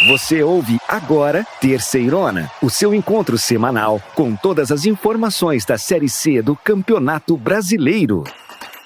Você ouve agora Terceirona, o seu encontro semanal com todas as informações da Série C do Campeonato Brasileiro.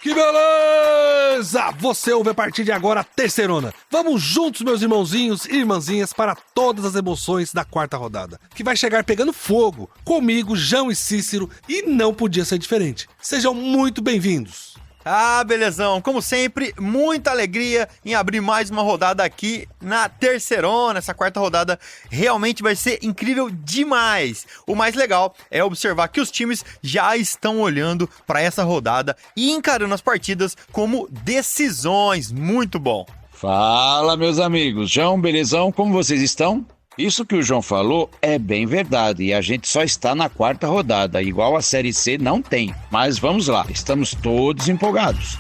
Que beleza! Você ouve a partir de agora a Terceirona. Vamos juntos, meus irmãozinhos e irmãzinhas, para todas as emoções da quarta rodada, que vai chegar pegando fogo, comigo, João e Cícero, e não podia ser diferente. Sejam muito bem-vindos. Ah, belezão, como sempre, muita alegria em abrir mais uma rodada aqui na Terceirona. Essa quarta rodada realmente vai ser incrível demais. O mais legal é observar que os times já estão olhando para essa rodada e encarando as partidas como decisões. Muito bom. Fala, meus amigos. João, belezão, como vocês estão? Isso que o João falou é bem verdade e a gente só está na quarta rodada, igual a Série C não tem. Mas vamos lá, estamos todos empolgados.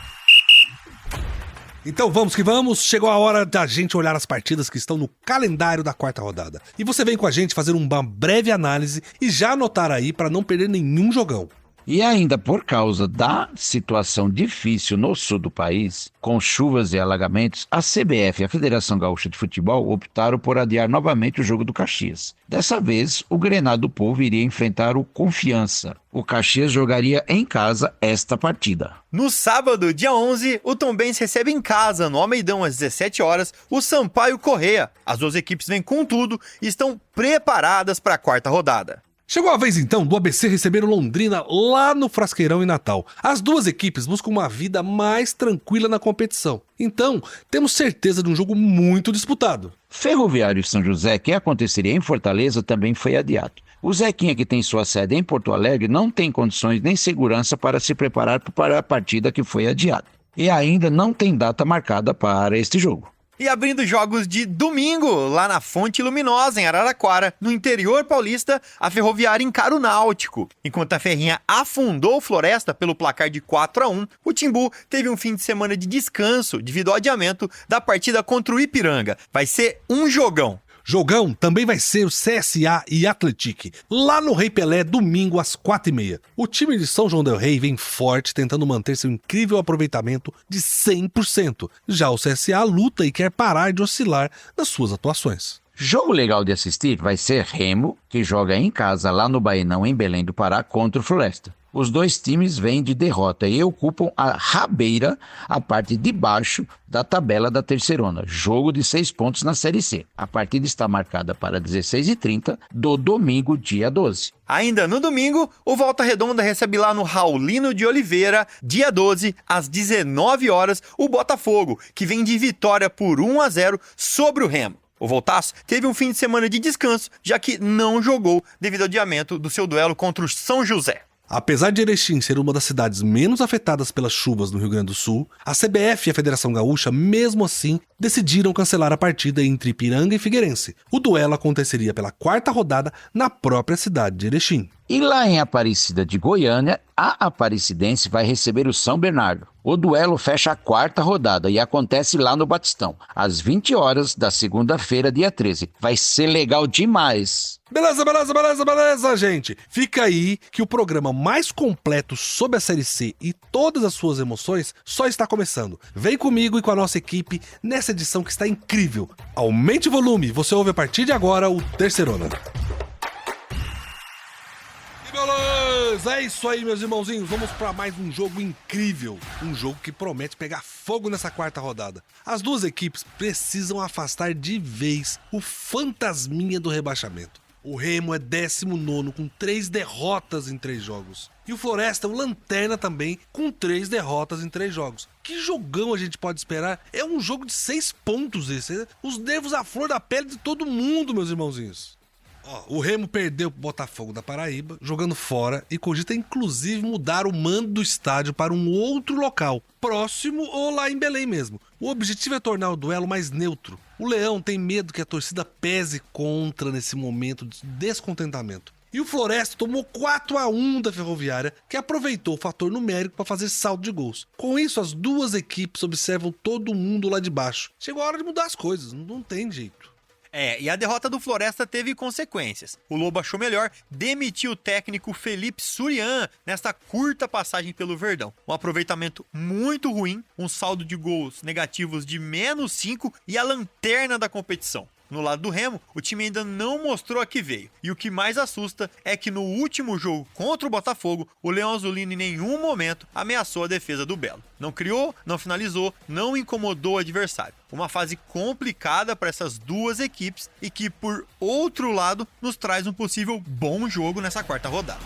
Então vamos que vamos, chegou a hora da gente olhar as partidas que estão no calendário da quarta rodada. E você vem com a gente fazer uma breve análise e já anotar aí para não perder nenhum jogão. E ainda por causa da situação difícil no sul do país, com chuvas e alagamentos, a CBF e a Federação Gaúcha de Futebol optaram por adiar novamente o jogo do Caxias. Dessa vez, o Grenal do Povo iria enfrentar o Confiança. O Caxias jogaria em casa esta partida. No sábado, dia 11, o Tombense recebe em casa, no Almeidão, às 17 horas, o Sampaio Corrêa. As duas equipes vêm com tudo e estão preparadas para a quarta rodada. Chegou a vez então do ABC receber o Londrina lá no Frasqueirão em Natal. As duas equipes buscam uma vida mais tranquila na competição. Então, temos certeza de um jogo muito disputado. Ferroviário e São José, que aconteceria em Fortaleza, também foi adiado. O Zequinha, que tem sua sede em Porto Alegre, não tem condições nem segurança para se preparar para a partida que foi adiada. E ainda não tem data marcada para este jogo. E abrindo jogos de domingo, lá na Fonte Luminosa, em Araraquara, no interior paulista, a Ferroviária encara o Náutico. Enquanto a Ferrinha afundou o Floresta pelo placar de 4-1, o Timbu teve um fim de semana de descanso devido ao adiamento da partida contra o Ipiranga. Vai ser um jogão. Jogão também vai ser o CSA e Atlético, lá no Rei Pelé, domingo às 4h30. O time de São João del Rei vem forte, tentando manter seu incrível aproveitamento de 100%. Já o CSA luta e quer parar de oscilar nas suas atuações. Jogo legal de assistir vai ser Remo, que joga em casa lá no Baenão, em Belém do Pará, contra o Floresta. Os dois times vêm de derrota e ocupam a rabeira, a parte de baixo da tabela da Terceirona. Jogo de 6 pontos na Série C. A partida está marcada para 16h30 do domingo, dia 12. Ainda no domingo, o Volta Redonda recebe lá no Raulino de Oliveira, dia 12, às 19 horas, o Botafogo, que vem de vitória por 1-0 sobre o Remo. O Voltaço teve um fim de semana de descanso, já que não jogou devido ao adiamento do seu duelo contra o São José. Apesar de Erechim ser uma das cidades menos afetadas pelas chuvas no Rio Grande do Sul, a CBF e a Federação Gaúcha, mesmo assim, decidiram cancelar a partida entre Ipiranga e Figueirense. O duelo aconteceria pela quarta rodada na própria cidade de Erechim. E lá em Aparecida de Goiânia, a Aparecidense vai receber o São Bernardo. O duelo fecha a quarta rodada e acontece lá no Batistão, às 20 horas da segunda-feira, dia 13. Vai ser legal demais. Beleza, gente. Fica aí que o programa mais completo sobre a Série C e todas as suas emoções só está começando. Vem comigo e com a nossa equipe nessa edição que está incrível. Aumente o volume, você ouve a partir de agora o Terceirona. Beleza, é isso aí, meus irmãozinhos. Vamos para mais um jogo incrível. Um jogo que promete pegar fogo nessa quarta rodada. As duas equipes precisam afastar de vez o fantasminha do rebaixamento. O Remo é 19º com 3 derrotas em 3 jogos. E o Floresta é o lanterna também com 3 derrotas em 3 jogos. Que jogão a gente pode esperar? É um jogo de 6 pontos esse. Os nervos à flor da pele de todo mundo, meus irmãozinhos. O Remo perdeu pro Botafogo da Paraíba, jogando fora, e cogita inclusive mudar o mando do estádio para um outro local, próximo ou lá em Belém mesmo. O objetivo é tornar o duelo mais neutro. O Leão tem medo que a torcida pese contra nesse momento de descontentamento. E o Floresta tomou 4-1 da Ferroviária, que aproveitou o fator numérico para fazer saldo de gols. Com isso, as duas equipes observam todo mundo lá de baixo. Chegou a hora de mudar as coisas, não tem jeito. E a derrota do Floresta teve consequências. O Lobo achou melhor demitir o técnico Felipe Surian nesta curta passagem pelo Verdão. Um aproveitamento muito ruim, um saldo de gols negativos de -5 e a lanterna da competição. No lado do Remo, o time ainda não mostrou a que veio. E o que mais assusta é que no último jogo contra o Botafogo, o Leão Azulino em nenhum momento ameaçou a defesa do Belo. Não criou, não finalizou, não incomodou o adversário. Uma fase complicada para essas duas equipes e que, por outro lado, nos traz um possível bom jogo nessa quarta rodada.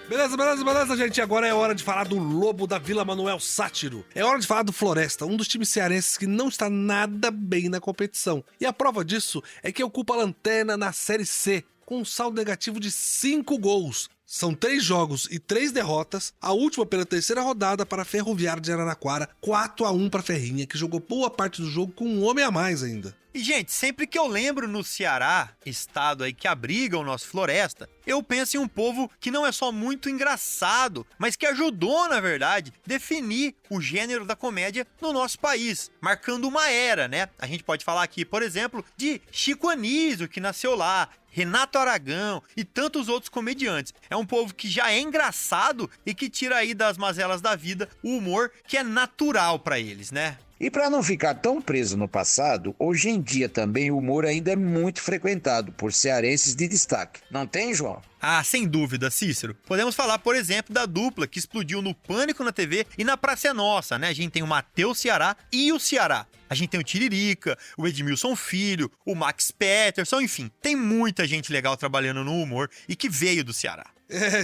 Beleza, gente. Agora é hora de falar do Lobo da Vila Manuel Sátiro. É hora de falar do Floresta, um dos times cearenses que não está nada bem na competição. E a prova disso é que ocupa a lanterna na Série C, com um saldo negativo de 5 gols. São 3 jogos e 3 derrotas, a última pela terceira rodada para a Ferroviária de Araraquara, 4-1 para a Ferrinha, que jogou boa parte do jogo com um homem a mais ainda. E, gente, sempre que eu lembro no Ceará, estado aí que abriga o nosso Floresta, eu penso em um povo que não é só muito engraçado, mas que ajudou, na verdade, definir o gênero da comédia no nosso país, marcando uma era, né? A gente pode falar aqui, por exemplo, de Chico Anísio, que nasceu lá, Renato Aragão e tantos outros comediantes. É um povo que já é engraçado e que tira aí das mazelas da vida o humor que é natural pra eles, né? E para não ficar tão preso no passado, hoje em dia também o humor ainda é muito frequentado por cearenses de destaque. Não tem, João? Ah, sem dúvida, Cícero. Podemos falar, por exemplo, da dupla que explodiu no Pânico na TV e na Praça é Nossa, né? A gente tem o Matheus Ceará e o Ceará. A gente tem o Tiririca, o Edmilson Filho, o Max Peterson, enfim. Tem muita gente legal trabalhando no humor e que veio do Ceará.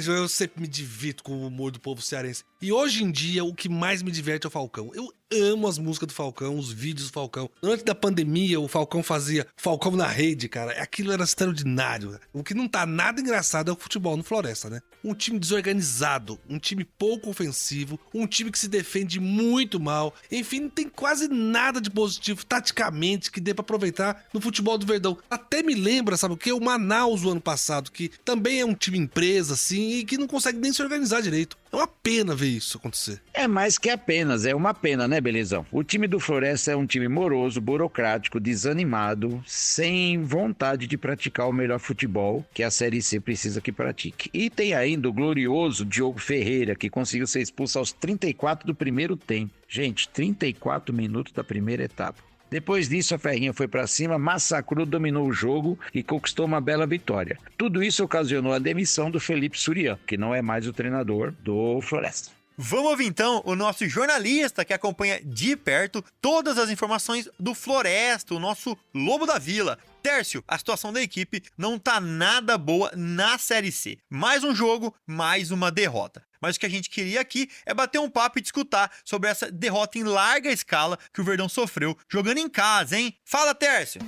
João, eu sempre me divirto com o humor do povo cearense. E hoje em dia, o que mais me diverte é o Falcão. Eu amo as músicas do Falcão, os vídeos do Falcão. Antes da pandemia, o Falcão fazia Falcão na Rede, cara. Aquilo era extraordinário. O que não tá nada engraçado é o futebol no Floresta, né? Um time desorganizado, um time pouco ofensivo, um time que se defende muito mal. Enfim, não tem quase nada de positivo taticamente que dê pra aproveitar no futebol do Verdão. Até me lembra, sabe o quê? O Manaus do ano passado, que também é um time empresa, assim, e que não consegue nem se organizar direito. É uma pena ver isso acontecer. É mais que apenas, é uma pena, né, Belezão? O time do Floresta é um time moroso, burocrático, desanimado, sem vontade de praticar o melhor futebol que a Série C precisa que pratique. E tem ainda o glorioso Diogo Ferreira, que conseguiu ser expulso aos 34 do primeiro tempo. Gente, 34 minutos da primeira etapa. Depois disso, a Ferrinha foi pra cima, massacrou, dominou o jogo e conquistou uma bela vitória. Tudo isso ocasionou a demissão do Felipe Surian, que não é mais o treinador do Floresta. Vamos ouvir então o nosso jornalista que acompanha de perto todas as informações do Floresta, o nosso Lobo da Vila. Tércio, a situação da equipe não tá nada boa na Série C. Mais um jogo, mais uma derrota. Mas o que a gente queria aqui é bater um papo e discutir sobre essa derrota em larga escala que o Verdão sofreu jogando em casa, hein? Fala, Tércio!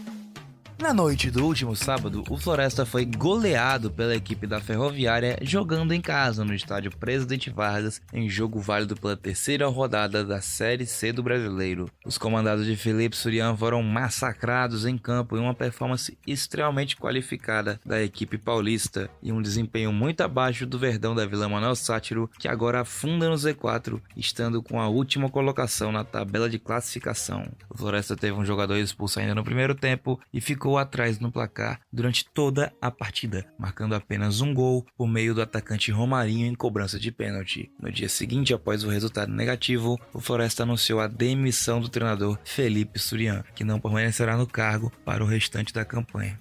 Na noite do último sábado, o Floresta foi goleado pela equipe da Ferroviária jogando em casa no estádio Presidente Vargas em jogo válido pela terceira rodada da Série C do Brasileiro. Os comandados de Felipe Surian foram massacrados em campo em uma performance extremamente qualificada da equipe paulista e um desempenho muito abaixo do Verdão da Vila Manuel Sátiro, que agora afunda no Z4, estando com a última colocação na tabela de classificação. O Floresta teve um jogador expulso ainda no primeiro tempo e ficou atrás no placar durante toda a partida, marcando apenas um gol por meio do atacante Romarinho em cobrança de pênalti. No dia seguinte, após o resultado negativo, o Floresta anunciou a demissão do treinador Felipe Surian, que não permanecerá no cargo para o restante da campanha.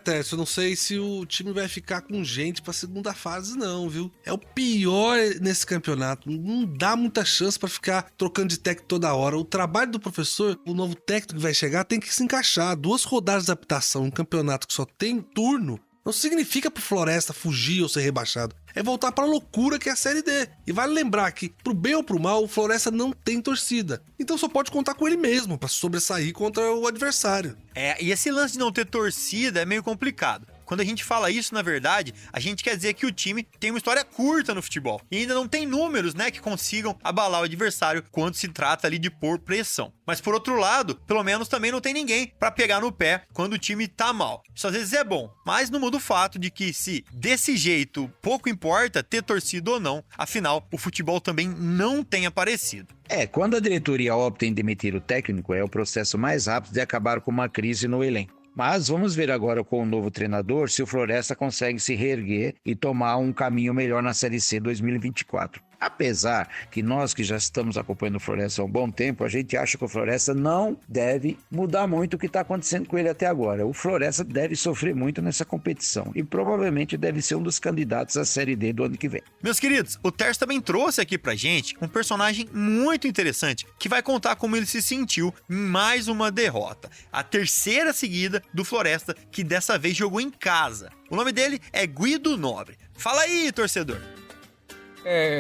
Tércio, eu não sei se o time vai ficar com gente pra segunda fase não, viu? É o pior nesse campeonato, não dá muita chance pra ficar trocando de técnico toda hora. O trabalho do professor, o novo técnico que vai chegar, tem que se encaixar. 2 rodadas de adaptação em um campeonato que só tem turno, não significa pro Floresta fugir ou ser rebaixado. É voltar pra loucura que é a Série D. E vale lembrar que, pro bem ou pro mal, o Floresta não tem torcida. Então só pode contar com ele mesmo pra sobressair contra o adversário. E esse lance de não ter torcida é meio complicado. Quando a gente fala isso, na verdade, a gente quer dizer que o time tem uma história curta no futebol. E ainda não tem números, né, que consigam abalar o adversário quando se trata ali de pôr pressão. Mas por outro lado, pelo menos também não tem ninguém pra pegar no pé quando o time tá mal. Isso às vezes é bom, mas não muda o fato de que se desse jeito pouco importa ter torcido ou não, afinal, o futebol também não tem aparecido. Quando a diretoria opta em demitir o técnico, é o processo mais rápido de acabar com uma crise no elenco. Mas vamos ver agora com o novo treinador se o Floresta consegue se reerguer e tomar um caminho melhor na Série C 2024. Apesar que nós que já estamos acompanhando o Floresta há um bom tempo, a gente acha que o Floresta não deve mudar muito o que está acontecendo com ele até agora. O Floresta deve sofrer muito nessa competição e provavelmente deve ser um dos candidatos à Série D do ano que vem. Meus queridos, o Terço também trouxe aqui pra gente um personagem muito interessante que vai contar como ele se sentiu em mais uma derrota. A terceira seguida do Floresta, que dessa vez jogou em casa. O nome dele é Guido Nobre. Fala aí, torcedor!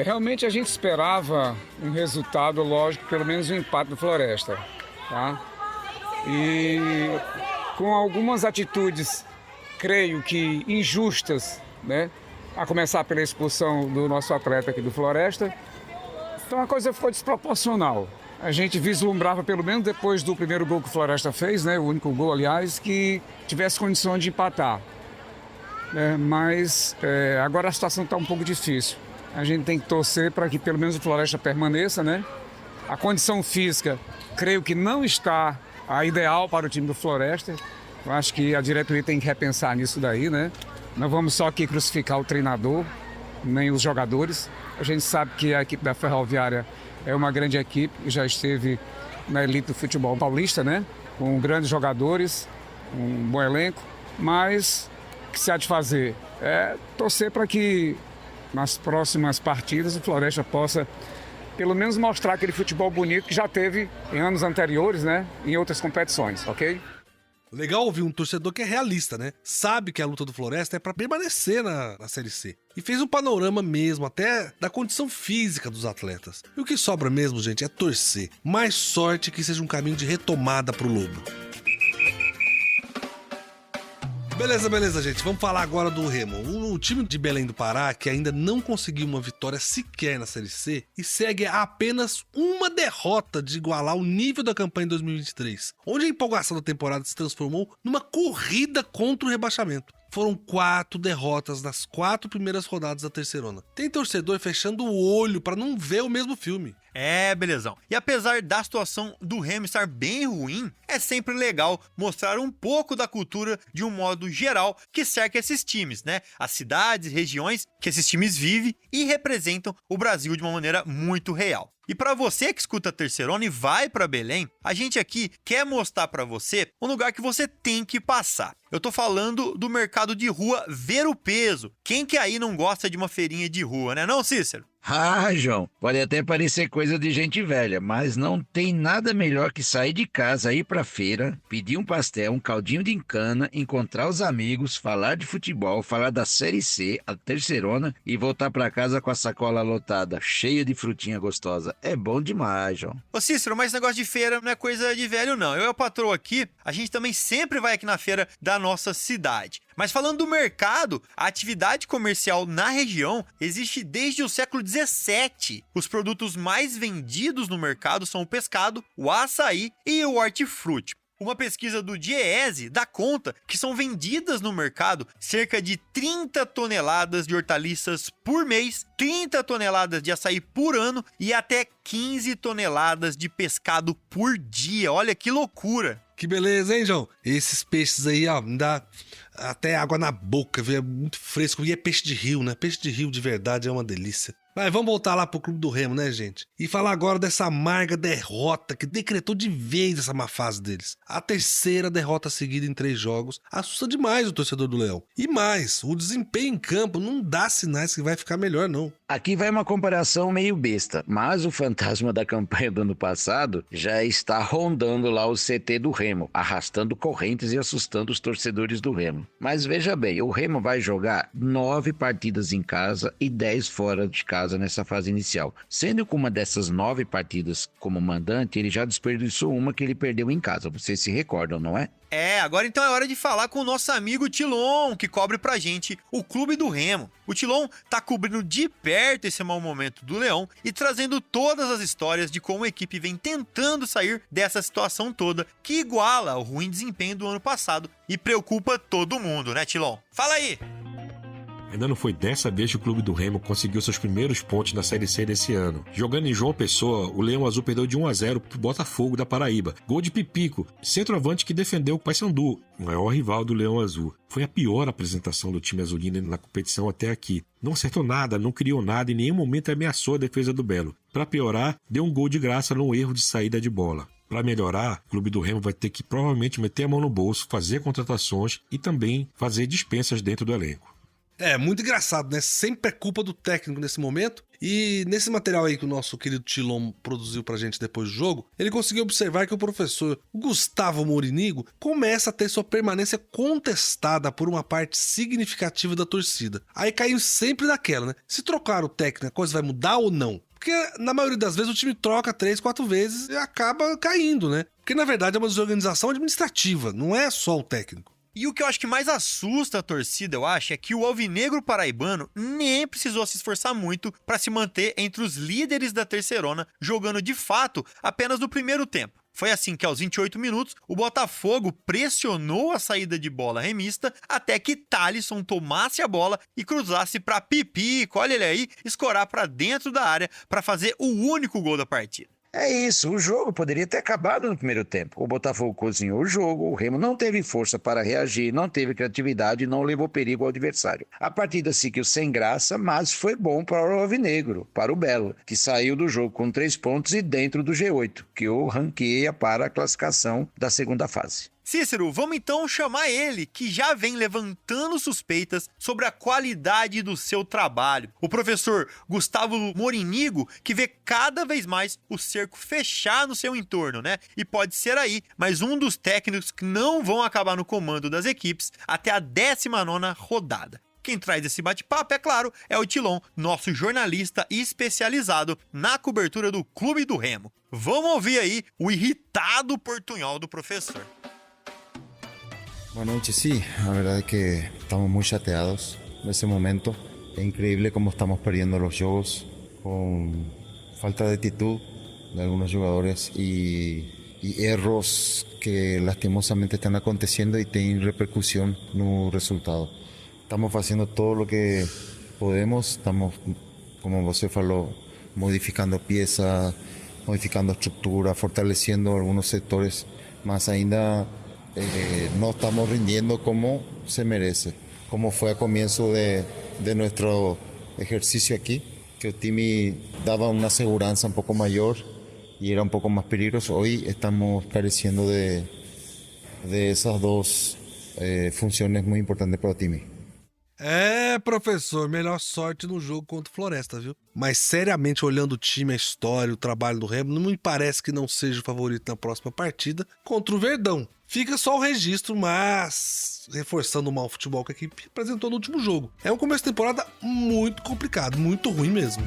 Realmente a gente esperava um resultado, lógico, pelo menos um empate do Floresta, tá? E com algumas atitudes, creio que injustas, né? A começar pela expulsão do nosso atleta aqui do Floresta, então a coisa ficou desproporcional. A gente vislumbrava, pelo menos depois do primeiro gol que o Floresta fez, né? O único gol, aliás, que tivesse condições de empatar. Mas agora a situação está um pouco difícil. A gente tem que torcer para que pelo menos o Floresta permaneça, né? A condição física, creio que não está a ideal para o time do Floresta. Eu acho que a diretoria tem que repensar nisso daí, né? Não vamos só aqui crucificar o treinador, nem os jogadores. A gente sabe que a equipe da Ferroviária é uma grande equipe e já esteve na elite do futebol paulista, né? Com grandes jogadores, um bom elenco. Mas o que se há de fazer é torcer para que nas próximas partidas o Floresta possa pelo menos mostrar aquele futebol bonito que já teve em anos anteriores, né? Em outras competições, ok? Legal ouvir um torcedor que é realista, né? Sabe que a luta do Floresta é pra permanecer na Série C. E fez um panorama mesmo, até da condição física dos atletas. E o que sobra mesmo, gente, é torcer. Mais sorte que seja um caminho de retomada pro Lobo. Beleza, gente. Vamos falar agora do Remo. O time de Belém do Pará, que ainda não conseguiu uma vitória sequer na Série C e segue a apenas uma derrota de igualar o nível da campanha em 2023, onde a empolgação da temporada se transformou numa corrida contra o rebaixamento. Foram 4 derrotas nas 4 primeiras rodadas da Terceirona. Tem torcedor fechando o olho pra não ver o mesmo filme. Belezão. E apesar da situação do Remo estar bem ruim, é sempre legal mostrar um pouco da cultura de um modo geral que cerca esses times, né? As cidades, regiões que esses times vivem e representam o Brasil de uma maneira muito real. E para você que escuta a Terceirona e vai para Belém, a gente aqui quer mostrar para você um lugar que você tem que passar. Eu tô falando do mercado de rua Ver o Peso. Quem que aí não gosta de uma feirinha de rua, né não, Cícero? Ah, João, pode até parecer coisa de gente velha, mas não tem nada melhor que sair de casa, ir pra feira, pedir um pastel, um caldinho de cana, encontrar os amigos, falar de futebol, falar da Série C, a Terceirona e voltar pra casa com a sacola lotada, cheia de frutinha gostosa. É bom demais, João. Ô Cícero, mas esse negócio de feira não é coisa de velho não. Eu e o patrão aqui, a gente também sempre vai aqui na feira da nossa cidade. Mas falando do mercado, a atividade comercial na região existe desde o século XVII. Os produtos mais vendidos no mercado são o pescado, o açaí e o hortifruti. Uma pesquisa do Diese dá conta que são vendidas no mercado cerca de 30 toneladas de hortaliças por mês, 30 toneladas de açaí por ano e até 15 toneladas de pescado por dia. Olha que loucura! Que beleza, hein, João? Esses peixes aí, ó, me dá até água na boca, viu? É muito fresco. E é peixe de rio, né? Peixe de rio de verdade é uma delícia. Mas vamos voltar lá pro Clube do Remo, né, gente? E falar agora dessa amarga derrota que decretou de vez essa má fase deles. A terceira derrota seguida em 3 jogos assusta demais o torcedor do Leão. E mais, o desempenho em campo não dá sinais que vai ficar melhor, não. Aqui vai uma comparação meio besta, mas o fantasma da campanha do ano passado já está rondando lá o CT do Remo, arrastando correntes e assustando os torcedores do Remo. Mas veja bem, o Remo vai jogar 9 partidas em casa e 10 fora de casa nessa fase inicial. Sendo que uma dessas 9 partidas como mandante, ele já desperdiçou uma que ele perdeu em casa. Vocês se recordam, não é? Agora então é hora de falar com o nosso amigo Tilon, que cobre pra gente o Clube do Remo. O Tilon tá cobrindo de perto esse mau momento do Leão e trazendo todas as histórias de como a equipe vem tentando sair dessa situação toda, que iguala o ruim desempenho do ano passado e preocupa todo mundo, né, Tilon? Fala aí! Ainda não foi dessa vez que o clube do Remo conseguiu seus primeiros pontos na Série C desse ano. Jogando em João Pessoa, o Leão Azul perdeu de 1-0 pro Botafogo da Paraíba. Gol de Pipico, centroavante que defendeu o Paysandu, o maior rival do Leão Azul. Foi a pior apresentação do time azulino na competição até aqui. Não acertou nada, não criou nada e em nenhum momento ameaçou a defesa do Belo. Para piorar, deu um gol de graça num erro de saída de bola. Para melhorar, o clube do Remo vai ter que provavelmente meter a mão no bolso, fazer contratações e também fazer dispensas dentro do elenco. É, muito engraçado, né? Sempre é culpa do técnico nesse momento. E nesse material aí que o nosso querido Tilon produziu pra gente depois do jogo, ele conseguiu observar que o professor Gustavo Morinigo começa a ter sua permanência contestada por uma parte significativa da torcida. Aí caiu sempre naquela, né? Se trocar o técnico, a coisa vai mudar ou não? Porque na maioria das vezes o time troca 3, 4 vezes e acaba caindo, né? Porque na verdade é uma desorganização administrativa, não é só o técnico. E o que eu acho que mais assusta a torcida, eu acho, é que o alvinegro paraibano nem precisou se esforçar muito para se manter entre os líderes da terceirona, jogando de fato apenas no primeiro tempo. Foi assim que aos 28 minutos, o Botafogo pressionou a saída de bola remista até que Thalisson tomasse a bola e cruzasse para Pipico, olha ele aí, escorar para dentro da área para fazer o único gol da partida. É isso, o jogo poderia ter acabado no primeiro tempo. O Botafogo cozinhou o jogo, o Remo não teve força para reagir, não teve criatividade e não levou perigo ao adversário. A partida seguiu sem graça, mas foi bom para o alvinegro, para o Belo, que saiu do jogo com 3 pontos e dentro do G8, que o ranqueia para a classificação da segunda fase. Cícero, vamos então chamar ele, que já vem levantando suspeitas sobre a qualidade do seu trabalho. O professor Gustavo Morinigo, que vê cada vez mais o cerco fechar no seu entorno, né? E pode ser aí mais um dos técnicos que não vão acabar no comando das equipes até a 19ª rodada. Quem traz esse bate-papo, é claro, é o Tilon, nosso jornalista especializado na cobertura do Clube do Remo. Vamos ouvir aí o irritado portunhol do professor. Buenas noches, sí, la verdad es que estamos muy chateados en ese momento. Es increíble cómo estamos perdiendo los juegos con falta de actitud de algunos jugadores y errores que lastimosamente están aconteciendo y tienen repercusión en el resultado. Estamos haciendo todo lo que podemos, estamos, como você falou, modificando piezas, modificando estructura, fortaleciendo algunos sectores, más ainda no estamos rindiendo como se merece, como fue a comienzo de nuestro ejercicio aquí, que el time daba una seguridad un poco mayor y era un poco más peligroso. Hoy estamos careciendo de esas dos funciones muy importantes para el time. É, professor, melhor sorte no jogo contra o Floresta, viu? Mas seriamente, olhando o time, a história, o trabalho do Remo, não me parece que não seja o favorito na próxima partida contra o Verdão. Fica só o registro, mas reforçando o mau futebol que a equipe apresentou no último jogo. É um começo de temporada muito complicado, muito ruim mesmo.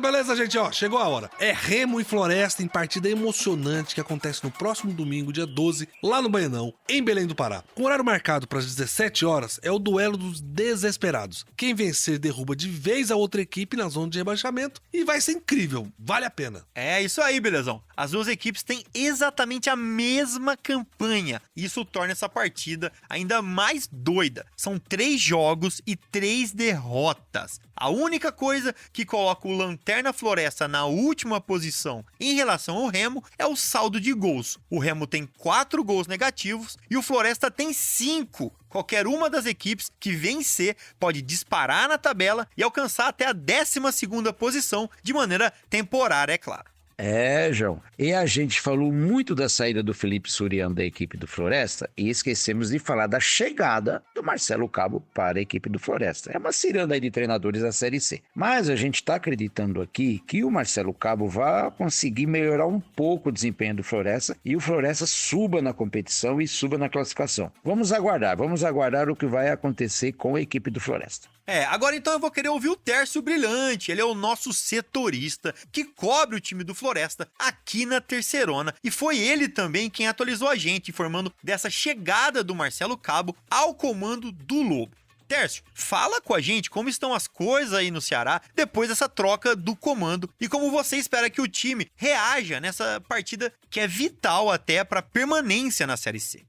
Beleza, gente, ó, chegou a hora. É Remo e Floresta em partida emocionante que acontece no próximo domingo, dia 12, lá no Baianão, em Belém do Pará. Com horário marcado para as 17 horas, é o duelo dos desesperados. Quem vencer derruba de vez a outra equipe na zona de rebaixamento e vai ser incrível, vale a pena. É isso aí, belezão. As duas equipes têm exatamente a mesma campanha. Isso torna essa partida ainda mais doida. São 3 jogos e 3 derrotas. A única coisa que coloca o Lanterna Floresta na última posição em relação ao Remo é o saldo de gols. O Remo tem 4 gols negativos e o Floresta tem 5. Qualquer uma das equipes que vencer pode disparar na tabela e alcançar até a 12ª posição de maneira temporária, é claro. É, João. E a gente falou muito da saída do Felipe Suriano da equipe do Floresta e esquecemos de falar da chegada do Marcelo Cabo para a equipe do Floresta. É uma ciranda aí de treinadores da Série C. Mas a gente está acreditando aqui que o Marcelo Cabo vai conseguir melhorar um pouco o desempenho do Floresta e o Floresta suba na competição e suba na classificação. Vamos aguardar o que vai acontecer com a equipe do Floresta. Agora então eu vou querer ouvir o Tércio Brilhante. Ele é o nosso setorista que cobre o time do Floresta aqui na Terceirona. E foi ele também quem atualizou a gente, informando dessa chegada do Marcelo Cabo ao comando do Lobo. Tércio, fala com a gente como estão as coisas aí no Ceará depois dessa troca do comando e como você espera que o time reaja nessa partida que é vital até para permanência na Série C.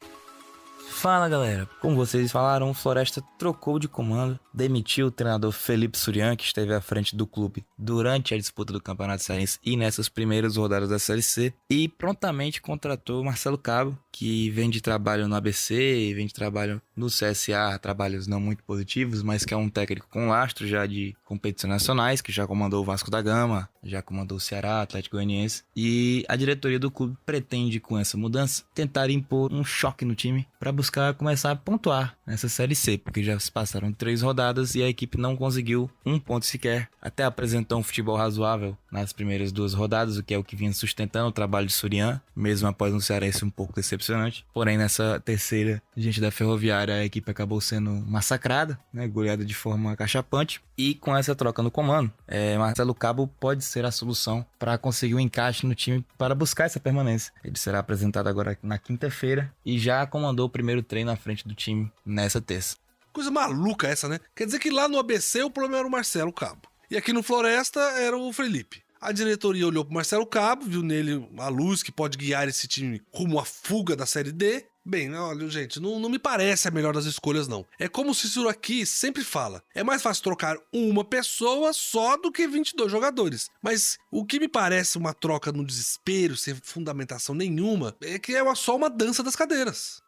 Fala galera, como vocês falaram, o Floresta trocou de comando, demitiu o treinador Felipe Surian, que esteve à frente do clube durante a disputa do Campeonato Cearense e nessas primeiras rodadas da Série C, e prontamente contratou Marcelo Cabo, que vem de trabalho no ABC, vem de trabalho no CSA, trabalhos não muito positivos, mas que é um técnico com lastro já de competições nacionais, que já comandou o Vasco da Gama, já comandou o Ceará, Atlético Goianiense, e a diretoria do clube pretende, com essa mudança, tentar impor um choque no time para buscar começar a pontuar nessa Série C, porque já se passaram 3 rodadas e a equipe não conseguiu um ponto sequer, até apresentou um futebol razoável nas primeiras 2 rodadas, o que é o que vinha sustentando o trabalho de Surian, mesmo após um cearense um pouco decepcionante. Porém, nessa terceira, diante da Ferroviária, a equipe acabou sendo massacrada, né, goleada de forma cachapante, e com essa troca no comando, Marcelo Cabo pode ser a solução para conseguir um encaixe no time para buscar essa permanência. Ele será apresentado agora na quinta-feira e já comandou o primeiro treino à frente do time nessa terça. Coisa maluca essa, né? Quer dizer que lá no ABC o problema era o Marcelo Cabo. E aqui no Floresta era o Felipe. A diretoria olhou pro Marcelo Cabo, viu nele a luz que pode guiar esse time rumo à fuga da Série D. Bem, olha, gente, não me parece a melhor das escolhas, não. É como o Cícero aqui sempre fala. É mais fácil trocar uma pessoa só do que 22 jogadores. Mas o que me parece uma troca no desespero, sem fundamentação nenhuma, é que é só uma dança das cadeiras.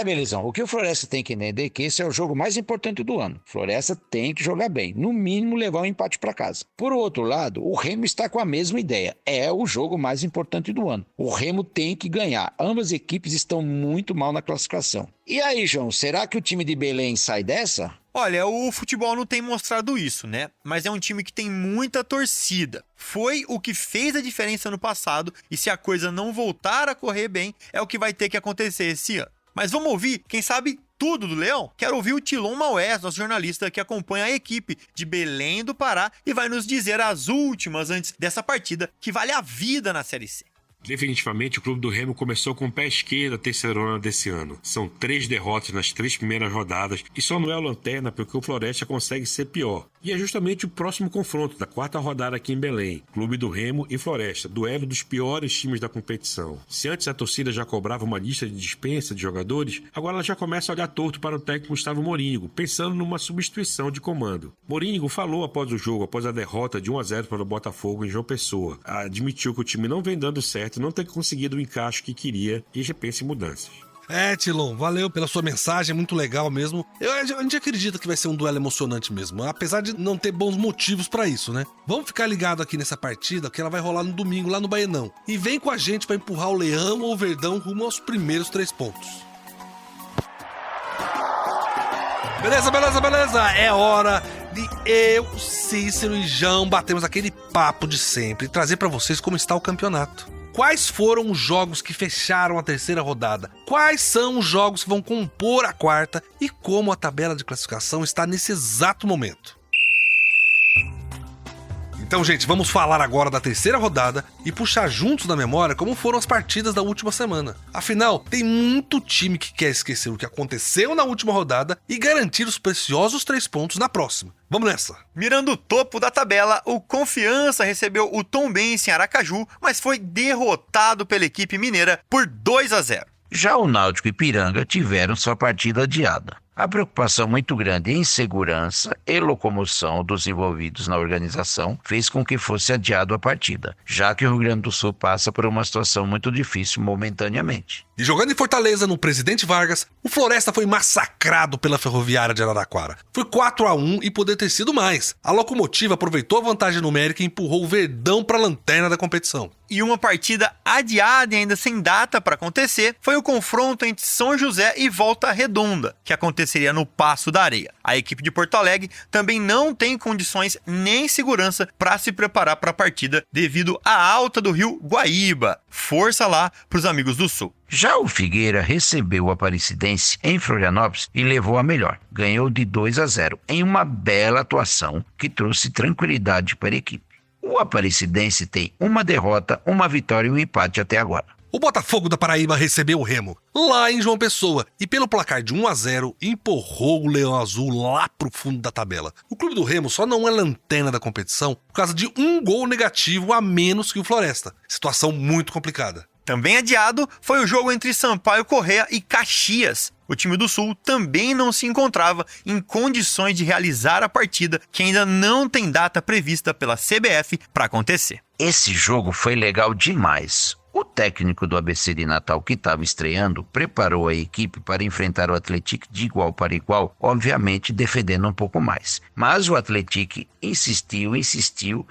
Belezão. O que o Floresta tem que entender é que esse é o jogo mais importante do ano. Floresta tem que jogar bem, no mínimo levar um empate para casa. Por outro lado, o Remo está com a mesma ideia. É o jogo mais importante do ano. O Remo tem que ganhar. Ambas equipes estão muito mal na classificação. E aí, João, será que o time de Belém sai dessa? Olha, o futebol não tem mostrado isso, né? Mas é um time que tem muita torcida. Foi o que fez a diferença no passado e se a coisa não voltar a correr bem, é o que vai ter que acontecer esse ano. Mas vamos ouvir, quem sabe, tudo do Leão? Quero ouvir o Tilon Maués, nosso jornalista que acompanha a equipe de Belém do Pará e vai nos dizer as últimas antes dessa partida que vale a vida na Série C. Definitivamente, o clube do Remo começou com o pé esquerdo a terceirona desse ano. São 3 derrotas nas 3 primeiras rodadas e só não é a lanterna porque o Floresta consegue ser pior. E é justamente o próximo confronto da 4ª rodada aqui em Belém. Clube do Remo e Floresta, duelo dos piores times da competição. Se antes a torcida já cobrava uma lista de dispensa de jogadores, agora ela já começa a olhar torto para o técnico Gustavo Morínigo, pensando numa substituição de comando. Morínigo falou após o jogo, após a derrota de 1-0 para o Botafogo em João Pessoa. Admitiu que o time não vem dando certo, não ter conseguido o encaixe que queria e repensa em mudanças. Tilon, valeu pela sua mensagem, é muito legal mesmo. A gente acredita que vai ser um duelo emocionante mesmo, apesar de não ter bons motivos pra isso, né? Vamos ficar ligado aqui nessa partida, que ela vai rolar no domingo lá no Baenão. E vem com a gente pra empurrar o Leão ou o Verdão rumo aos primeiros 3 pontos. Beleza. É hora de eu, Cícero e João batermos aquele papo de sempre e trazer pra vocês como está o campeonato. Quais foram os jogos que fecharam a terceira rodada? Quais são os jogos que vão compor a 4ª? E como a tabela de classificação está nesse exato momento? Então, gente, vamos falar agora da terceira rodada e puxar juntos na memória como foram as partidas da última semana. Afinal, tem muito time que quer esquecer o que aconteceu na última rodada e garantir os preciosos 3 pontos na próxima. Vamos nessa! Mirando o topo da tabela, o Confiança recebeu o Tombense em Aracaju, mas foi derrotado pela equipe mineira por 2-0. Já o Náutico e Ipiranga tiveram sua partida adiada. A preocupação muito grande em segurança e locomoção dos envolvidos na organização fez com que fosse adiado a partida, já que o Rio Grande do Sul passa por uma situação muito difícil momentaneamente. E jogando em Fortaleza, no Presidente Vargas, o Floresta foi massacrado pela Ferroviária de Araraquara. Foi 4-1 e poderia ter sido mais. A Locomotiva aproveitou a vantagem numérica e empurrou o Verdão para a lanterna da competição. E uma partida adiada e ainda sem data para acontecer foi o confronto entre São José e Volta Redonda, que aconteceria no Paço da Areia. A equipe de Porto Alegre também não tem condições nem segurança para se preparar para a partida devido à alta do rio Guaíba. Força lá para os amigos do Sul. Já o Figueira recebeu o Aparecidense em Florianópolis e levou a melhor. Ganhou de 2-0 em uma bela atuação que trouxe tranquilidade para a equipe. O Aparecidense tem uma derrota, uma vitória e um empate até agora. O Botafogo da Paraíba recebeu o Remo, lá em João Pessoa, e pelo placar de 1-0, empurrou o Leão Azul lá pro fundo da tabela. O clube do Remo só não é lanterna da competição por causa de um gol negativo a menos que o Floresta. Situação muito complicada. Também adiado foi o jogo entre Sampaio Corrêa e Caxias. O time do Sul também não se encontrava em condições de realizar a partida, que ainda não tem data prevista pela CBF para acontecer. Esse jogo foi legal demais. O técnico do ABC de Natal, que estava estreando, preparou a equipe para enfrentar o Atlético de igual para igual, obviamente defendendo um pouco mais. Mas o Atlético insistiu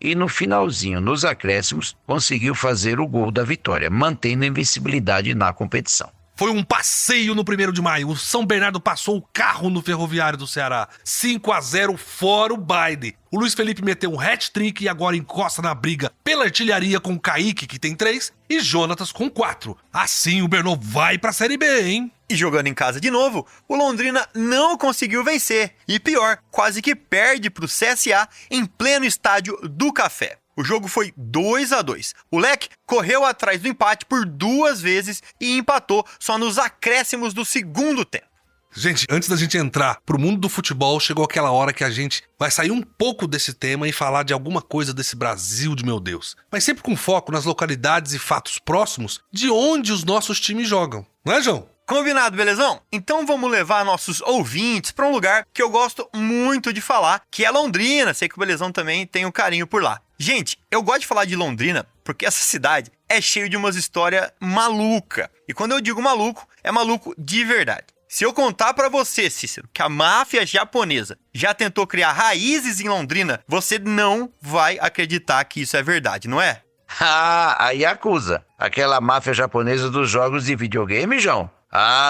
e no finalzinho, nos acréscimos, conseguiu fazer o gol da vitória, mantendo a invencibilidade na competição. Foi um passeio no 1º de maio. O São Bernardo passou o carro no Ferroviário do Ceará. 5-0 fora o baile. O Luiz Felipe meteu um hat-trick e agora encosta na briga pela artilharia com o Kaique, que tem 3, e Jonatas com 4. Assim o Bernô vai pra Série B, hein? E jogando em casa de novo, o Londrina não conseguiu vencer. E pior, quase que perde pro CSA em pleno estádio do Café. O jogo foi 2-2. O Leque correu atrás do empate por 2 vezes e empatou só nos acréscimos do segundo tempo. Gente, antes da gente entrar pro mundo do futebol, chegou aquela hora que a gente vai sair um pouco desse tema e falar de alguma coisa desse Brasil de meu Deus. Mas sempre com foco nas localidades e fatos próximos de onde os nossos times jogam. Não é, João? Combinado, belezão? Então vamos levar nossos ouvintes para um lugar que eu gosto muito de falar, que é Londrina. Sei que o Belezão também tem um carinho por lá. Gente, eu gosto de falar de Londrina porque essa cidade é cheia de umas histórias malucas. E quando eu digo maluco, é maluco de verdade. Se eu contar pra você, Cícero, que a máfia japonesa já tentou criar raízes em Londrina, você não vai acreditar que isso é verdade, não é? A Yakuza, aquela máfia japonesa dos jogos de videogame, João?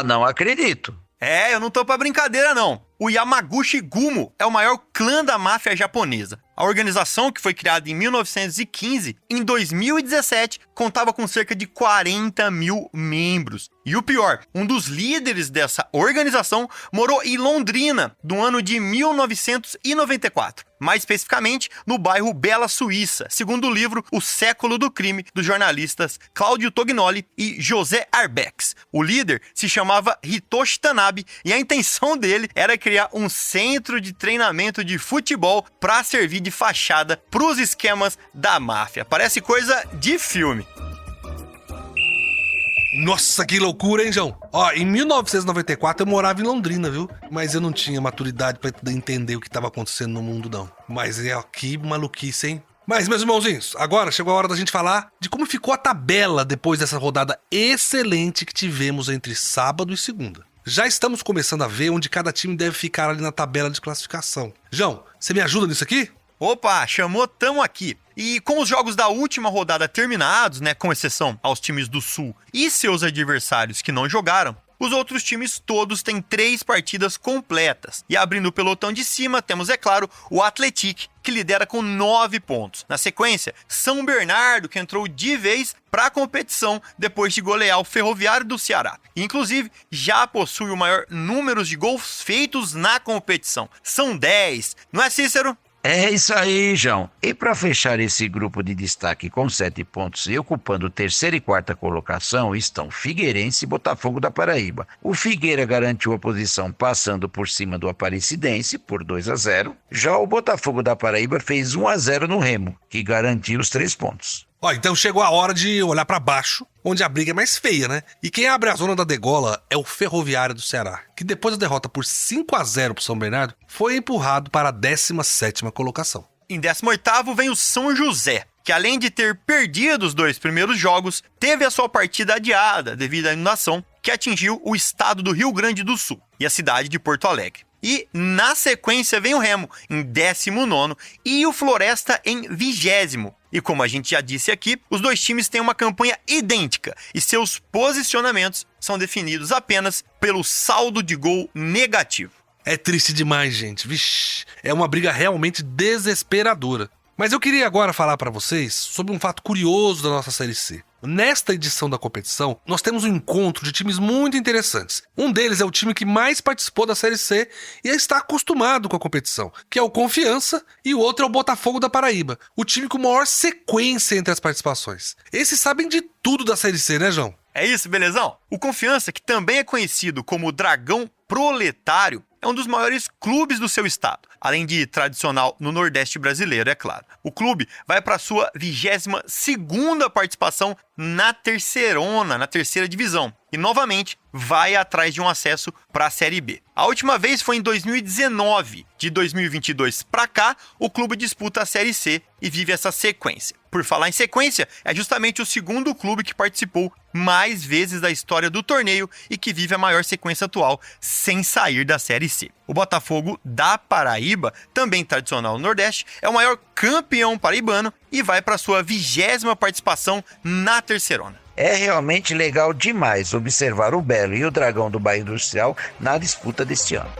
Não acredito. Eu não tô pra brincadeira, não. O Yamaguchi Gumo é o maior clã da máfia japonesa. A organização, que foi criada em 1915, em 2017, contava com cerca de 40 mil membros. E o pior, um dos líderes dessa organização morou em Londrina, no ano de 1994. Mais especificamente, no bairro Bela Suíça, segundo o livro O Século do Crime, dos jornalistas Cláudio Tognoli e José Arbex. O líder se chamava Hitoshi Tanabe e a intenção dele era criar um centro de treinamento de futebol para servir de fachada para os esquemas da máfia. Parece coisa de filme. Nossa, que loucura, hein, João? Em 1994 eu morava em Londrina, viu? Mas eu não tinha maturidade pra entender o que tava acontecendo no mundo, não. Mas que maluquice, hein? Mas, meus irmãozinhos, agora chegou a hora da gente falar de como ficou a tabela depois dessa rodada excelente que tivemos entre sábado e segunda. Já estamos começando a ver onde cada time deve ficar ali na tabela de classificação. João, você me ajuda nisso aqui? Opa, chamou, tamo aqui. E com os jogos da última rodada terminados, com exceção aos times do Sul e seus adversários que não jogaram, os outros times todos têm 3 partidas completas. E abrindo o pelotão de cima, temos, é claro, o Atlético, que lidera com 9 pontos. Na sequência, São Bernardo, que entrou de vez para a competição depois de golear o Ferroviário do Ceará. E, inclusive, já possui o maior número de gols feitos na competição. São 10. Não é, Cícero? É isso aí, João. E para fechar esse grupo de destaque com 7 pontos e ocupando 3ª e 4ª colocação estão Figueirense e Botafogo da Paraíba. O Figueira garantiu a posição passando por cima do Aparecidense por 2-0. Já o Botafogo da Paraíba fez 1-0 no Remo, que garantiu os 3 pontos. Então chegou a hora de olhar pra baixo, onde a briga é mais feia, né? E quem abre a zona da degola é o Ferroviário do Ceará, que depois da derrota por 5-0 pro São Bernardo, foi empurrado para a 17ª colocação. Em 18º vem o São José, que além de ter perdido os 2 primeiros jogos, teve a sua partida adiada devido à inundação que atingiu o estado do Rio Grande do Sul e a cidade de Porto Alegre. E, na sequência, vem o Remo, em 19º, e o Floresta em 20º. E como a gente já disse aqui, os 2 times têm uma campanha idêntica e seus posicionamentos são definidos apenas pelo saldo de gol negativo. É triste demais, gente. Vixe, é uma briga realmente desesperadora. Mas eu queria agora falar para vocês sobre um fato curioso da nossa Série C. Nesta edição da competição, nós temos um encontro de times muito interessantes. Um deles é o time que mais participou da Série C e está acostumado com a competição, que é o Confiança, e o outro é o Botafogo da Paraíba, o time com maior sequência entre as participações. Esses sabem de tudo da Série C, né, João? É isso, belezão? O Confiança, que também é conhecido como Dragão Proletário, é um dos maiores clubes do seu estado, além de tradicional no Nordeste brasileiro, é claro. O clube vai para a sua 22ª participação na Terceirona, na terceira divisão. E novamente vai atrás de um acesso para a Série B. A última vez foi em 2019. De 2022 para cá, o clube disputa a Série C e vive essa sequência. Por falar em sequência, é justamente o segundo clube que participou mais vezes da história do torneio e que vive a maior sequência atual sem sair da Série C. O Botafogo da Paraíba, também tradicional no Nordeste, é o maior campeão paraibano e vai para sua 20ª participação na Terceirona. É realmente legal demais observar o Belo e o Dragão do Bairro Industrial na disputa deste ano.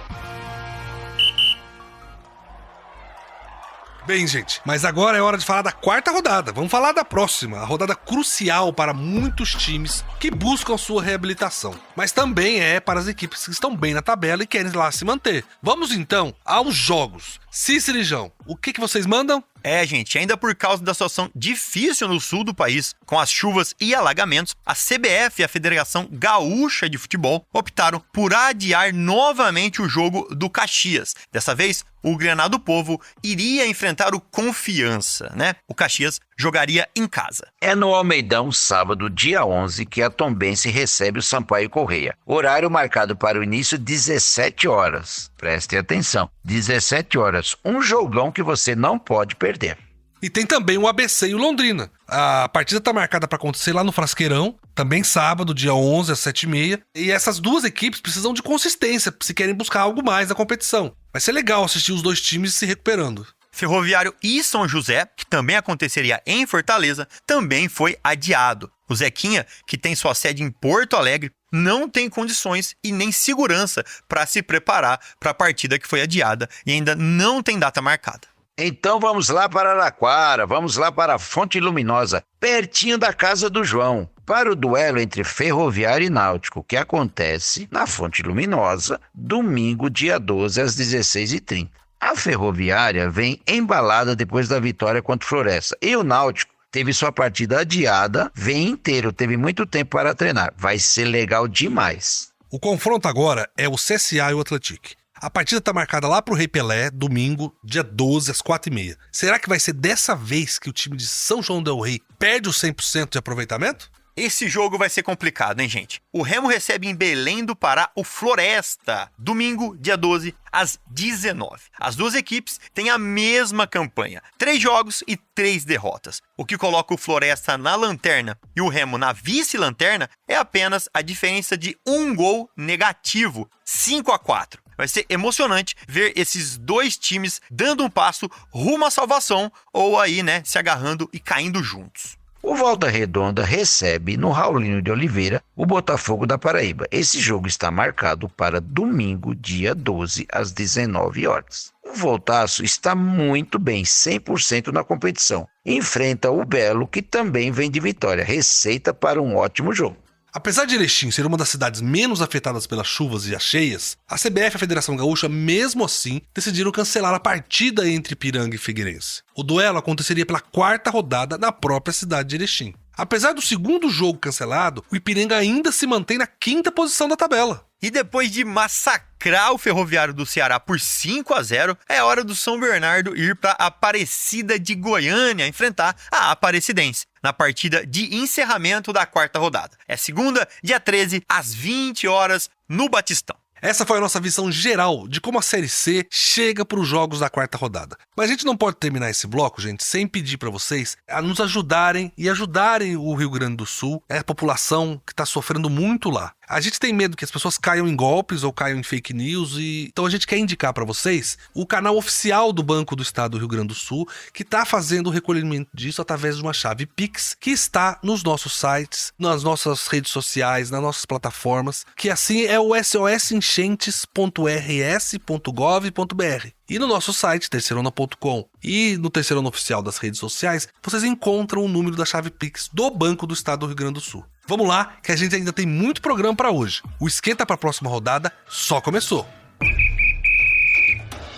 Bem, gente, mas agora é hora de falar da quarta rodada. Vamos falar da próxima, a rodada crucial para muitos times que buscam sua reabilitação. Mas também é para as equipes que estão bem na tabela e querem lá se manter. Vamos então aos jogos. Cicerijão, o que vocês mandam? Gente, ainda por causa da situação difícil no sul do país, com as chuvas e alagamentos, a CBF e a Federação Gaúcha de Futebol optaram por adiar novamente o jogo do Caxias. Dessa vez, o Grenal do Povo iria enfrentar o Confiança, né? O Caxias jogaria em casa. É no Almeidão, sábado, dia 11, que a Tombense recebe o Sampaio Corrêa. Horário marcado para o início, 17 horas. Prestem atenção, 17 horas. Um jogão que você não pode perder. E tem também o ABC e o Londrina. A partida está marcada para acontecer lá no Frasqueirão, também sábado, dia 11, às 7h30. E essas duas equipes precisam de consistência se querem buscar algo mais na competição. Vai ser legal assistir os dois times se recuperando. Ferroviário e São José, que também aconteceria em Fortaleza, também foi adiado. O Zequinha, que tem sua sede em Porto Alegre, não tem condições e nem segurança para se preparar para a partida que foi adiada e ainda não tem data marcada. Então vamos lá para Araraquara, vamos lá para a Fonte Luminosa, pertinho da casa do João, para o duelo entre Ferroviário e Náutico, que acontece na Fonte Luminosa, domingo, dia 12, às 16h30. A Ferroviária vem embalada depois da vitória contra o Floresta. E o Náutico teve sua partida adiada, vem inteiro, teve muito tempo para treinar. Vai ser legal demais. O confronto agora é o CSA e o Atlético. A partida está marcada lá para o Rei Pelé, domingo, dia 12, às 4h30. Será que vai ser dessa vez que o time de São João del Rei perde os 100% de aproveitamento? Esse jogo vai ser complicado, hein, gente? O Remo recebe em Belém do Pará o Floresta, domingo, dia 12, às 19h. As duas equipes têm a mesma campanha, 3 jogos e 3 derrotas. O que coloca o Floresta na lanterna e o Remo na vice-lanterna é apenas a diferença de um gol negativo, 5-4. Vai ser emocionante ver esses dois times dando um passo rumo à salvação ou aí, né, se agarrando e caindo juntos. O Volta Redonda recebe no Raulinho de Oliveira o Botafogo da Paraíba. Esse jogo está marcado para domingo, dia 12, às 19h. O Voltaço está muito bem, 100% na competição. Enfrenta o Belo, que também vem de vitória. Receita para um ótimo jogo. Apesar de Erechim ser uma das cidades menos afetadas pelas chuvas e as cheias, a CBF e a Federação Gaúcha, mesmo assim, decidiram cancelar a partida entre Ipiranga e Figueirense. O duelo aconteceria pela 4ª rodada na própria cidade de Erechim. Apesar do segundo jogo cancelado, o Ipiranga ainda se mantém na 5ª posição da tabela. E depois de massacrar o Ferroviário do Ceará por 5-0, é hora do São Bernardo ir para Aparecida de Goiânia enfrentar a Aparecidense na partida de encerramento da 4ª rodada. É segunda, dia 13, às 20h, no Batistão. Essa foi a nossa visão geral de como a Série C chega para os jogos da 4ª rodada. Mas a gente não pode terminar esse bloco, gente, sem pedir para vocês a nos ajudarem e ajudarem o Rio Grande do Sul, a população que está sofrendo muito lá. A gente tem medo que as pessoas caiam em golpes ou caiam em fake news, então a gente quer indicar para vocês o canal oficial do Banco do Estado do Rio Grande do Sul, que está fazendo o recolhimento disso através de uma chave Pix, que está nos nossos sites, nas nossas redes sociais, nas nossas plataformas, que assim é o sosenchentes.rs.gov.br. E no nosso site, terceirona.com, e no Terceirona Oficial das redes sociais, vocês encontram o número da chave Pix do Banco do Estado do Rio Grande do Sul. Vamos lá, que a gente ainda tem muito programa para hoje. O esquenta para a próxima rodada só começou.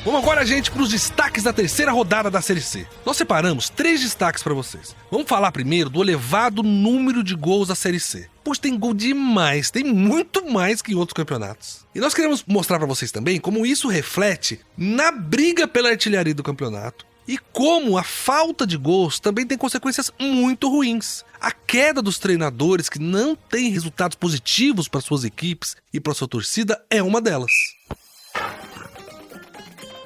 Vamos agora, gente, para os destaques da 3ª rodada da Série C. Nós separamos 3 destaques para vocês. Vamos falar primeiro do elevado número de gols da Série C. Pois tem gol demais, tem muito mais que em outros campeonatos. E nós queremos mostrar para vocês também como isso reflete na briga pela artilharia do campeonato E como a falta de gols também tem consequências muito ruins. A queda dos treinadores que não têm resultados positivos para suas equipes e para sua torcida é uma delas.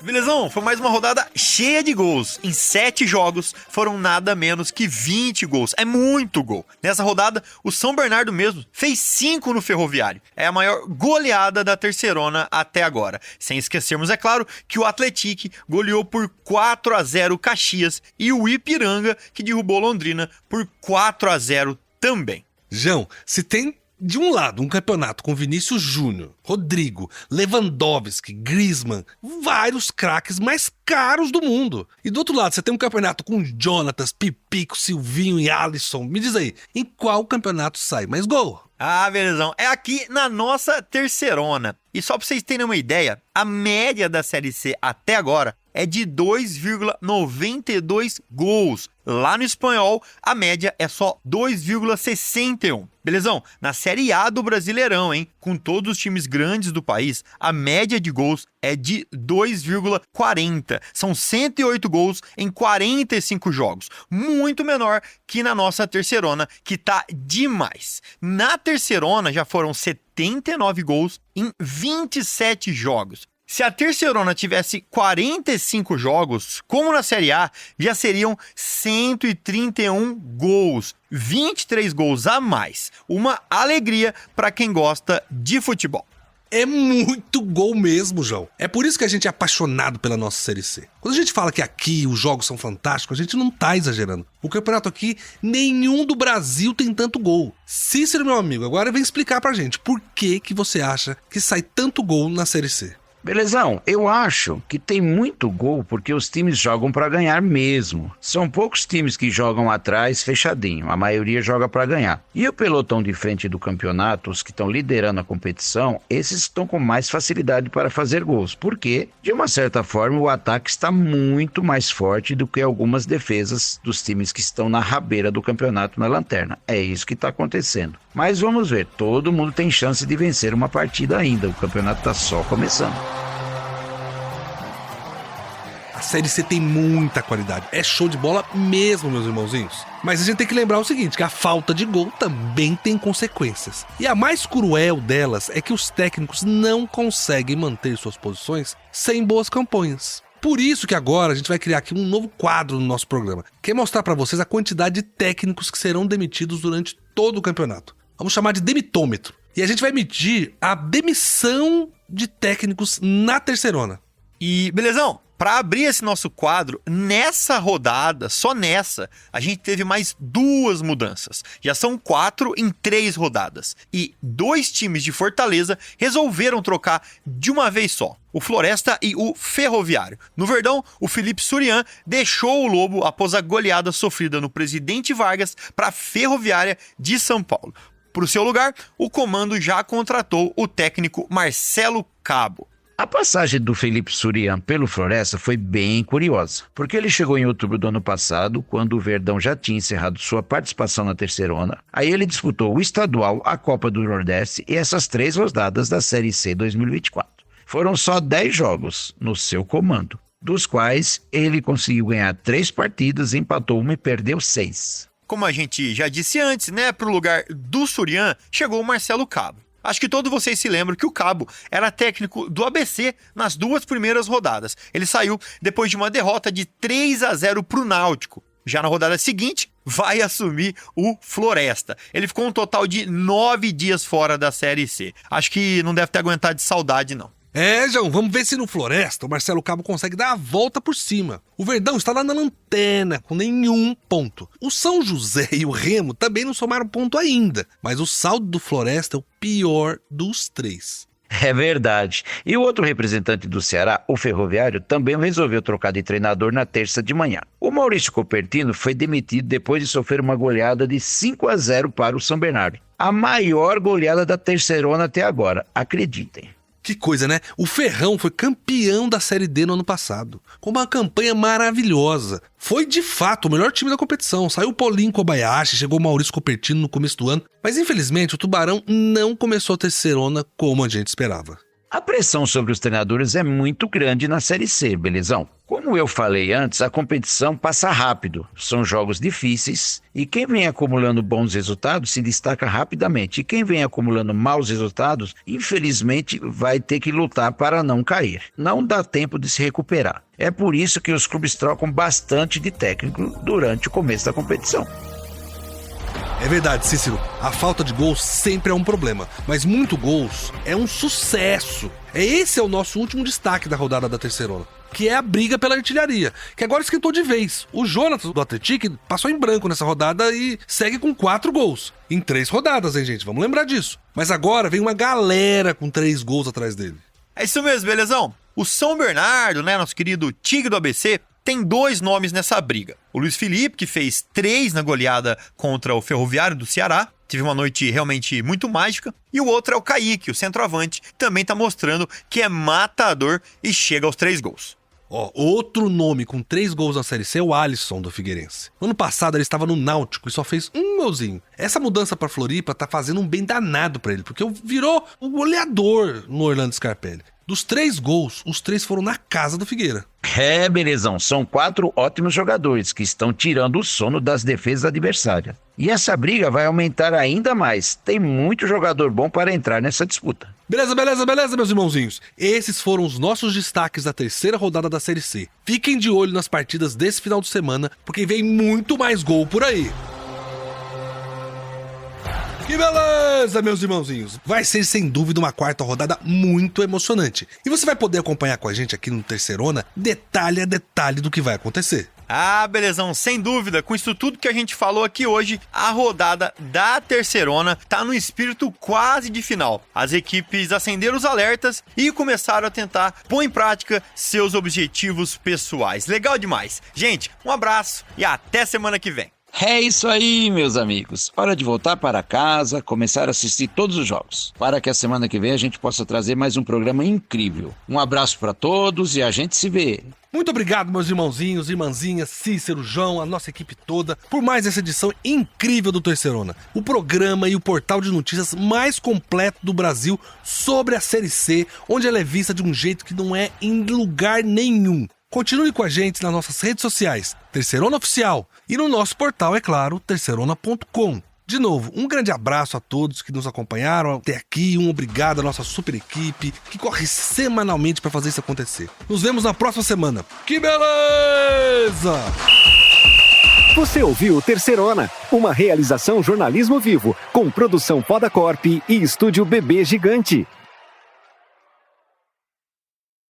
Belezão, foi mais uma rodada cheia de gols. Em 7 jogos foram nada menos que 20 gols. É muito gol. Nessa rodada, o São Bernardo mesmo fez 5 no Ferroviário. É a maior goleada da Terceirona até agora. Sem esquecermos, é claro, que o Atlético goleou por 4-0 o Caxias e o Ipiranga, que derrubou Londrina por 4-0 também. João, se tem de um lado um campeonato com Vinícius Júnior, Rodrigo, Lewandowski, Griezmann, vários craques mais caros do mundo. E do outro lado você tem um campeonato com Jonatas, Pipico, Silvinho e Alisson. Me diz aí, em qual campeonato sai mais gol? Ah, belezão, é aqui na nossa Terceirona. E só pra vocês terem uma ideia, a média da Série C até agora é de 2,92 gols. Lá no Espanhol, a média é só 2,61. Belezão? Na Série A do Brasileirão, hein? Com todos os times grandes do país, a média de gols é de 2,40. São 108 gols em 45 jogos. Muito menor que na nossa Terceirona, que tá demais. Na Terceirona já foram 79 gols em 27 jogos. Se a Terceirona tivesse 45 jogos, como na Série A, já seriam 131 gols. 23 gols a mais. Uma alegria para quem gosta de futebol. É muito gol mesmo, João. É por isso que a gente é apaixonado pela nossa Série C. Quando a gente fala que aqui os jogos são fantásticos, a gente não tá exagerando. O campeonato aqui, nenhum do Brasil tem tanto gol. Cícero, meu amigo, agora vem explicar pra gente por que você acha que sai tanto gol na Série C. Belezão, eu acho que tem muito gol porque os times jogam para ganhar mesmo. São poucos times que jogam atrás fechadinho, a maioria joga para ganhar. E o pelotão de frente do campeonato, os que estão liderando a competição, esses estão com mais facilidade para fazer gols, porque, de uma certa forma, o ataque está muito mais forte do que algumas defesas dos times que estão na rabeira do campeonato na lanterna. É isso que está acontecendo. Mas vamos ver, todo mundo tem chance de vencer uma partida ainda, o campeonato está só começando. A Série C tem muita qualidade, é show de bola mesmo, meus irmãozinhos. Mas a gente tem que lembrar o seguinte, que a falta de gol também tem consequências. E a mais cruel delas é que os técnicos não conseguem manter suas posições sem boas campanhas. Por isso que agora a gente vai criar aqui um novo quadro no nosso programa, que é mostrar para vocês a quantidade de técnicos que serão demitidos durante todo o campeonato. Vamos chamar de demitômetro. E a gente vai medir a demissão de técnicos na Terceirona. E, belezão, para abrir esse nosso quadro, nessa rodada, só nessa, a gente teve mais 2 mudanças. Já são 4 em 3 rodadas. E 2 times de Fortaleza resolveram trocar de uma vez só. O Floresta e o Ferroviário. No Verdão, o Felipe Surian deixou o Lobo após a goleada sofrida no Presidente Vargas para a Ferroviária de São Paulo. Para o seu lugar, o comando já contratou o técnico Marcelo Cabo. A passagem do Felipe Surian pelo Floresta foi bem curiosa, porque ele chegou em outubro do ano passado, quando o Verdão já tinha encerrado sua participação na Terceirona. Aí ele disputou o Estadual, a Copa do Nordeste e essas 3 rodadas da Série C 2024. Foram só 10 jogos no seu comando, dos quais ele conseguiu ganhar 3 partidas, empatou 1 e perdeu 6. Como a gente já disse antes, né, para o lugar do Surian chegou o Marcelo Cabo. Acho que todos vocês se lembram que o Cabo era técnico do ABC nas 2 primeiras rodadas. Ele saiu depois de uma derrota de 3-0 para o Náutico. Já na rodada seguinte, vai assumir o Floresta. Ele ficou um total de 9 dias fora da Série C. Acho que não deve ter aguentado de saudade, não. João, vamos ver se no Floresta o Marcelo Cabo consegue dar a volta por cima. O Verdão está lá na lanterna, com nenhum ponto. O São José e o Remo também não somaram ponto ainda, mas o saldo do Floresta é o pior dos 3. É verdade. E o outro representante do Ceará, o Ferroviário, também resolveu trocar de treinador na terça de manhã. O Maurício Copertino foi demitido depois de sofrer uma goleada de 5-0 para o São Bernardo. A maior goleada da Terceirona até agora, acreditem. Que coisa, né? O Ferrão foi campeão da Série D no ano passado, com uma campanha maravilhosa. Foi, de fato, o melhor time da competição. Saiu o Paulinho Kobayashi, chegou o Maurício Copertino no começo do ano. Mas, infelizmente, o Tubarão não começou a Terceirona como a gente esperava. A pressão sobre os treinadores é muito grande na Série C, belezão? Como eu falei antes, a competição passa rápido, são jogos difíceis e quem vem acumulando bons resultados se destaca rapidamente. E quem vem acumulando maus resultados, infelizmente, vai ter que lutar para não cair. Não dá tempo de se recuperar. É por isso que os clubes trocam bastante de técnico durante o começo da competição. É verdade, Cícero, a falta de gols sempre é um problema, mas muito gols é um sucesso. Esse é o nosso último destaque da rodada da Terceirona, que é a briga pela artilharia, que agora esquentou de vez. O Jonathan do Atlético passou em branco nessa rodada e segue com 4 gols. Em 3 rodadas, hein, gente? Vamos lembrar disso. Mas agora vem uma galera com 3 gols atrás dele. É isso mesmo, belezão? O São Bernardo, né, nosso querido Tigre do ABC, tem 2 nomes nessa briga. O Luiz Felipe, que fez 3 na goleada contra o Ferroviário do Ceará, teve uma noite realmente muito mágica. E o outro é o Kaique, o centroavante, que também está mostrando que é matador e chega aos 3 gols. Outro nome com 3 gols na Série C é o Alisson do Figueirense. No ano passado ele estava no Náutico e só fez 1 golzinho. Essa mudança para Floripa tá fazendo um bem danado para ele, porque virou o goleador no Orlando Scarpelli. Dos 3 gols, os 3 foram na casa do Figueira. É, belezão, são 4 ótimos jogadores que estão tirando o sono das defesas adversárias. E essa briga vai aumentar ainda mais. Tem muito jogador bom para entrar nessa disputa. Beleza, meus irmãozinhos. Esses foram os nossos destaques da terceira rodada da Série C. Fiquem de olho nas partidas desse final de semana, porque vem muito mais gol por aí. Que beleza, meus irmãozinhos! Vai ser sem dúvida uma quarta rodada muito emocionante. E você vai poder acompanhar com a gente aqui no Terceirona detalhe a detalhe do que vai acontecer. Ah, belezão, sem dúvida, com isso tudo que a gente falou aqui hoje, a rodada da Terceirona tá no espírito quase de final. As equipes acenderam os alertas e começaram a tentar pôr em prática seus objetivos pessoais. Legal demais. Gente, um abraço e até semana que vem. É isso aí, meus amigos. Hora de voltar para casa, começar a assistir todos os jogos, para que a semana que vem a gente possa trazer mais um programa incrível. Um abraço para todos e a gente se vê. Muito obrigado, meus irmãozinhos, irmãzinhas, Cícero, João, a nossa equipe toda, por mais essa edição incrível do Terceirona. O programa e o portal de notícias mais completo do Brasil sobre a Série C, onde ela é vista de um jeito que não é em lugar nenhum. Continue com a gente nas nossas redes sociais, Terceirona Oficial, e no nosso portal, é claro, terceirona.com. De novo, um grande abraço a todos que nos acompanharam até aqui, um obrigado à nossa super equipe que corre semanalmente para fazer isso acontecer. Nos vemos na próxima semana. Que beleza! Você ouviu Terceirona, uma realização jornalismo vivo, com produção Podacorp e estúdio Bebê Gigante.